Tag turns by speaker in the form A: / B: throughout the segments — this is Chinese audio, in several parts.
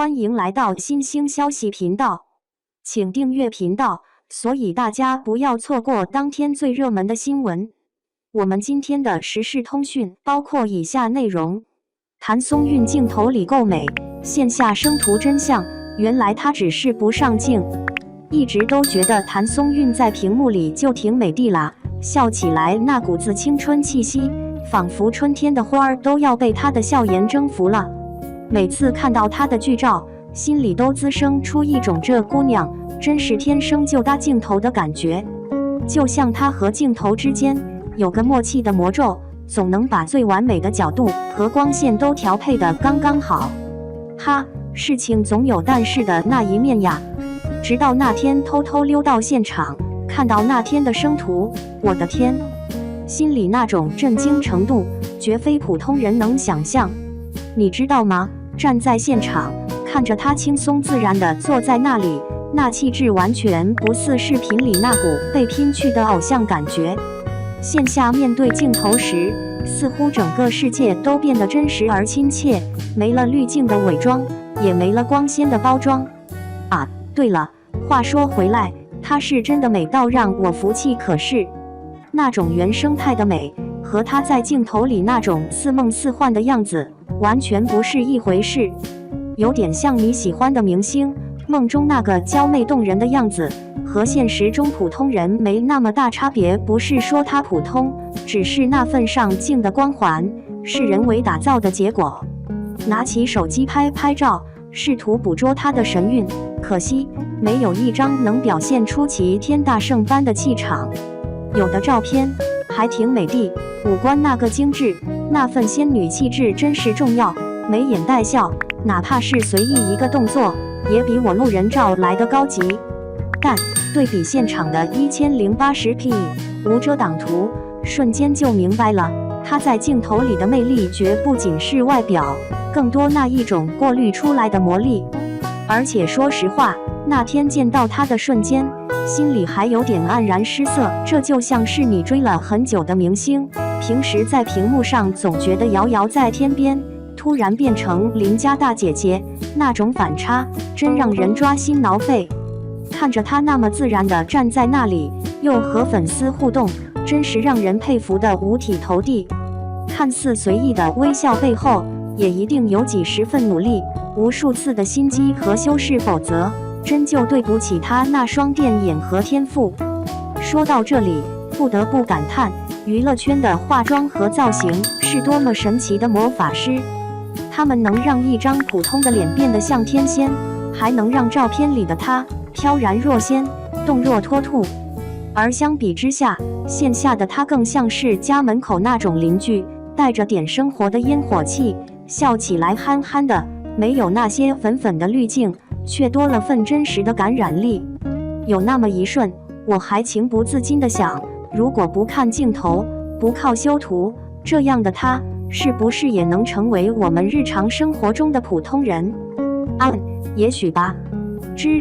A: 欢迎来到新兴消息频道，请订阅频道，所以大家不要错过当天最热门的新闻。我们今天的时事通讯包括以下内容：谭松韵镜头里够美，线下生图真相，原来她只是不上镜。一直都觉得谭松韵在屏幕里就挺美的啦，笑起来那股子青春气息，仿佛春天的花儿都要被她的笑颜征服了。每次看到她的剧照，心里都滋生出一种这姑娘真是天生就搭镜头的感觉，就像她和镜头之间有个默契的魔咒，总能把最完美的角度和光线都调配得刚刚好。哈，事情总有但是的那一面呀。直到那天偷偷溜到现场，看到那天的生图，我的天，心里那种震惊程度，绝非普通人能想象。你知道吗？站在现场，看着他轻松自然地坐在那里，那气质完全不似视频里那股被拼去的偶像感觉。线下面对镜头时，似乎整个世界都变得真实而亲切，没了滤镜的伪装，也没了光鲜的包装。啊，对了，话说回来，她是真的美到让我服气。可是，那种原生态的美，和她在镜头里那种似梦似幻的样子，完全不是一回事。有点像你喜欢的明星，梦中那个娇媚动人的样子，和现实中普通人没那么大差别。不是说她普通，只是那份上镜的光环，是人为打造的结果。拿起手机拍照，试图捕捉她的神韵，可惜没有一张能表现出其天大圣般的气场。有的照片还挺美的，五官那个精致，那份仙女气质真是重要，眉眼带笑，哪怕是随意一个动作，也比我路人照来得高级。但对比现场的1080p 无遮挡图，瞬间就明白了，她在镜头里的魅力绝不仅是外表，更多那一种过滤出来的魔力。而且说实话，那天见到她的瞬间，心里还有点黯然失色。这就像是你追了很久的明星，平时在屏幕上总觉得遥遥在天边，突然变成邻家大姐姐，那种反差真让人抓心挠肺。看着她那么自然地站在那里，又和粉丝互动，真是让人佩服得五体投地。看似随意的微笑背后，也一定有几十份努力，无数次的心机和修饰，否则真就对不起她那双电眼和天赋。说到这里，不得不感叹，娱乐圈的化妆和造型是多么神奇的魔法师。他们能让一张普通的脸变得像天仙，还能让照片里的她飘然若仙，动若脱兔。而相比之下，线下的她更像是家门口那种邻居，带着点生活的烟火气，笑起来憨憨的，没有那些粉粉的滤镜，却多了份真实的感染力。有那么一瞬，我还情不自禁地想，如果不看镜头，不靠修图，这样的她是不是也能成为我们日常生活中的普通人？也许吧。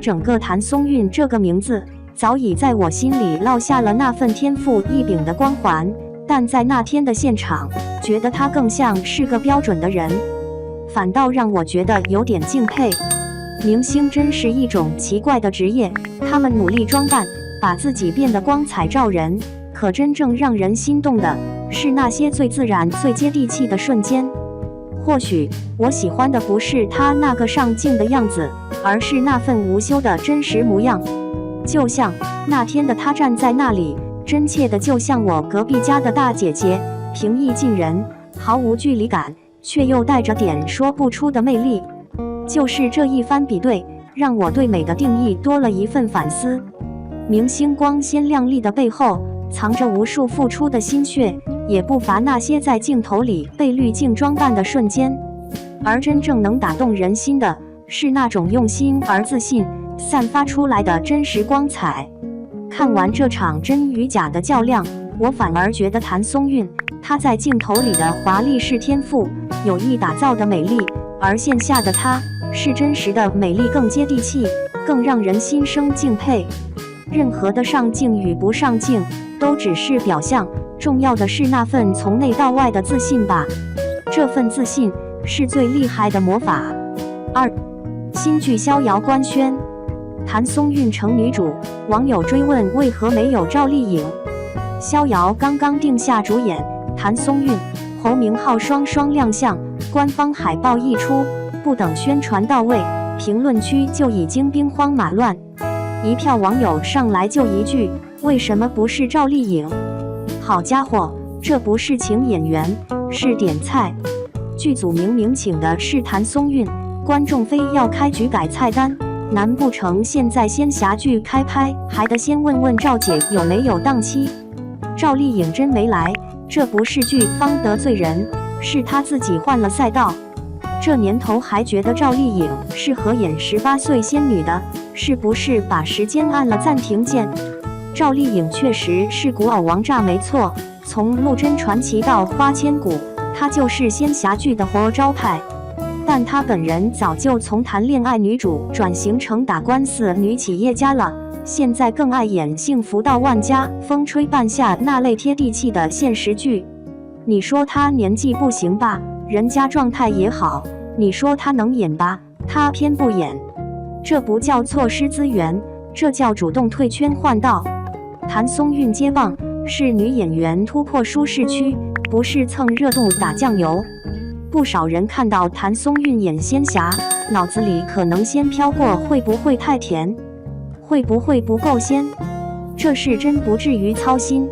A: 整个谭松韵这个名字，早已在我心里烙下了那份天赋异禀的光环，但在那天的现场，觉得她更像是个标准的人，反倒让我觉得有点敬佩。明星真是一种奇怪的职业，他们努力装扮，把自己变得光彩照人，可真正让人心动的是那些最自然、最接地气的瞬间。或许我喜欢的不是他那个上镜的样子，而是那份无羞的真实模样。就像那天的他站在那里，真切的就像我隔壁家的大姐姐，平易近人，毫无距离感，却又带着点说不出的魅力。就是这一番比对，让我对美的定义多了一份反思。明星光鲜亮丽的背后，藏着无数付出的心血，也不乏那些在镜头里被滤镜装扮的瞬间。而真正能打动人心的，是那种用心而自信散发出来的真实光彩。看完这场真与假的较量，我反而觉得谭松韵她在镜头里的华丽是天赋，有意打造的美丽，而线下的她是真实的美丽，更接地气，更让人心生敬佩。任何的上镜与不上镜都只是表象，重要的是那份从内到外的自信吧。这份自信是最厉害的魔法。新剧《逍遥》官宣，谭松韵成女主，网友追问为何没有赵丽颖。逍遥刚刚定下主演，谭松韵、侯明昊双双亮相，官方海报一出，不等宣传到位，评论区就已经兵荒马乱。一票网友上来就一句：为什么不是赵丽颖？好家伙，这不是请演员，是点菜。剧组明明请的是谭松韵，观众非要开局改菜单，难不成现在仙侠剧开拍还得先问问赵姐有没有档期？赵丽颖真没来，这不是剧方得罪人，是她自己换了赛道。这年头还觉得赵丽颖适合演18岁仙女的，是不是把时间按了暂停键？赵丽颖确实是古偶王炸没错，从陆贞传奇到花千骨，她就是仙侠剧的活招牌。但她本人早就从谈恋爱女主转型成打官司女企业家了，现在更爱演幸福到万家、风吹半夏那类贴地气的现实剧。你说她年纪不行吧，人家状态也好；你说她能演吧，她偏不演。这不叫错失资源，这叫主动退圈换道。谭松韵接棒，是女演员突破舒适区，不是蹭热度打酱油。不少人看到谭松韵演仙侠，脑子里可能先飘过会不会太甜，会不会不够仙。这事真不至于操心，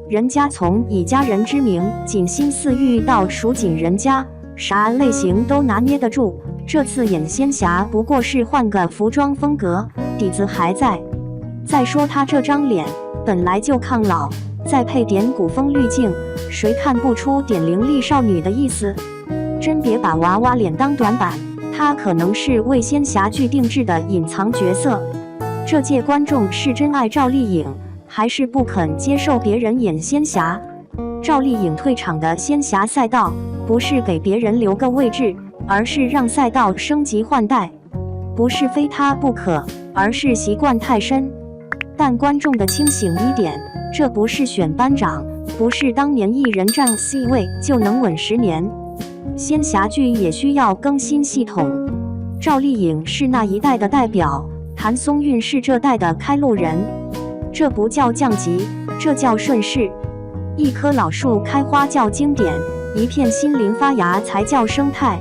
A: 人家从以家人之名锦心似玉到蜀锦人家，啥类型都拿捏得住。这次演仙侠不过是换个服装风格，底子还在。再说他这张脸本来就抗老，再配点古风滤镜，谁看不出点伶俐少女的意思？真别把娃娃脸当短板，她可能是为仙侠剧定制的隐藏角色。这届观众是真爱赵丽颖，还是不肯接受别人演仙侠？赵丽颖退场的仙侠赛道，不是给别人留个位置，而是让赛道升级换代。不是非她不可，而是习惯太深。但观众的清醒一点，这不是选班长，不是当年一人占 C 位就能稳10年。仙侠剧也需要更新系统。赵丽颖是那一代的代表，谭松韵是这代的开路人。这不叫降级，这叫顺势。一棵老树开花叫经典，一片心灵发芽才叫生态。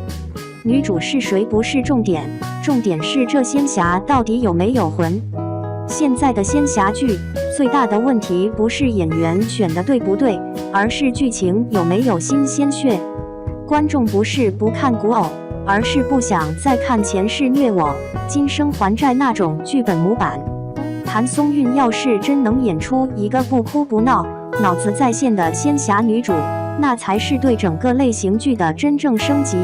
A: 女主是谁不是重点，重点是这仙侠到底有没有魂。现在的仙侠剧最大的问题不是演员选的对不对，而是剧情有没有新鲜血。观众不是不看古偶，而是不想再看前世虐我、今生还债那种剧本模板。谭松韵要是真能演出一个不哭不闹、脑子在线的仙侠女主，那才是对整个类型剧的真正升级。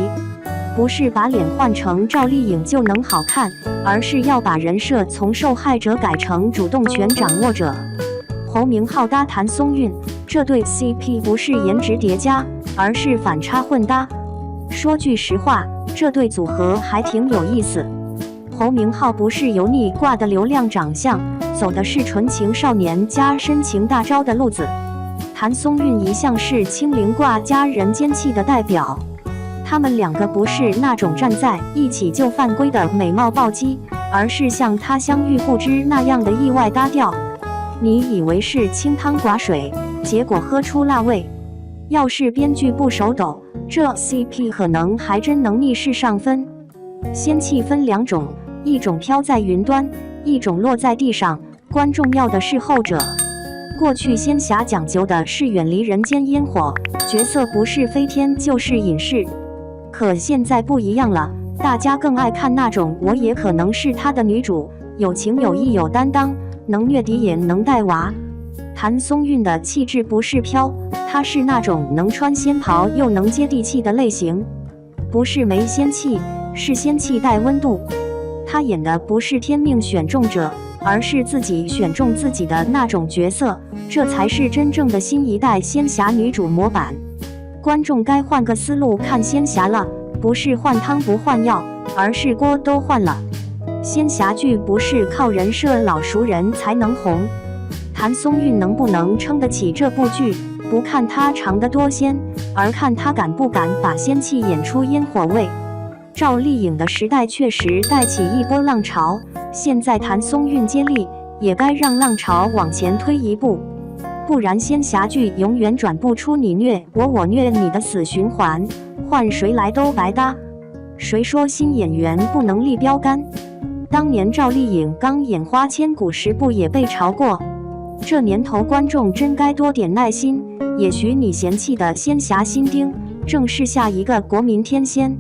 A: 不是把脸换成赵丽颖就能好看，而是要把人设从受害者改成主动权掌握者。侯明昊搭谭松韵，这对 CP 不是颜值叠加，而是反差混搭。说句实话，这对组合还挺有意思。侯明昊不是油腻挂的流量长相，走的是纯情少年加深情大招的路子。谭松韵一向是清灵挂加人间气的代表。他们两个不是那种站在一起就犯规的美貌暴击，而是像他乡遇故知那样的意外搭调。你以为是清汤寡水，结果喝出辣味。要是编剧不手抖，这 CP 可能还真能逆势上分。仙气分两种，一种飘在云端，一种落在地上，观众要的是后者。过去仙侠讲究的是远离人间烟火，角色不是飞天就是隐士。可现在不一样了，大家更爱看那种我也可能是他的女主，有情有义有担当，能虐敌也能带娃。谭松韵的气质不是飘，她是那种能穿仙袍又能接地气的类型，不是没仙气，是仙气带温度。她演的不是天命选中者，而是自己选中自己的那种角色，这才是真正的新一代仙侠女主模板。观众该换个思路看仙侠了，不是换汤不换药，而是锅都换了。仙侠剧不是靠人设老熟人才能红。谭松韵能不能撑得起这部剧，不看她长得多仙，而看她敢不敢把仙气演出烟火味。赵丽颖的时代确实带起一波浪潮，现在谈松韵接力，也该让浪潮往前推一步，不然仙侠剧永远转不出你虐我，我虐你的死循环，换谁来都白搭。谁说新演员不能立标杆？当年赵丽颖刚演《花千骨》时，不也被嘲过？这年头观众真该多点耐心，也许你嫌弃的仙侠新丁，正是下一个国民天仙。